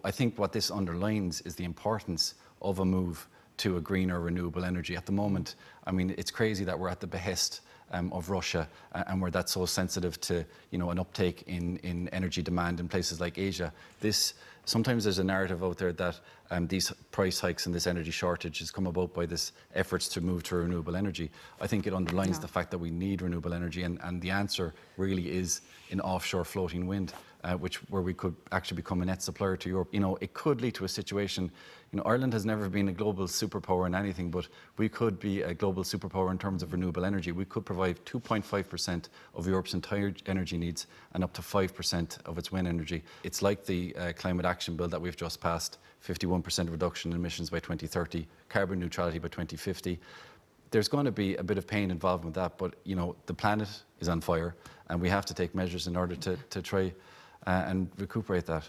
I think what this underlines is the importance of a move to a greener renewable energy. At the moment, I mean, it's crazy that we're at the behest of Russia, and we're that so sensitive to an uptake in energy demand in places like Asia. Sometimes there's a narrative out there that these price hikes and this energy shortage has come about by this efforts to move to renewable energy. I think it underlines the fact that we need renewable energy, and the answer really is in offshore floating wind, where we could actually become a net supplier to Europe. It could lead to a situation. Ireland has never been a global superpower in anything, but we could be a global superpower in terms of renewable energy. We could provide 2.5% of Europe's entire energy needs and up to 5% of its wind energy. It's like the climate action bill that we've just passed: 51% reduction in emissions by 2030, carbon neutrality by 2050. There's going to be a bit of pain involved with that, but the planet is on fire, and we have to take measures in order to try and recuperate that.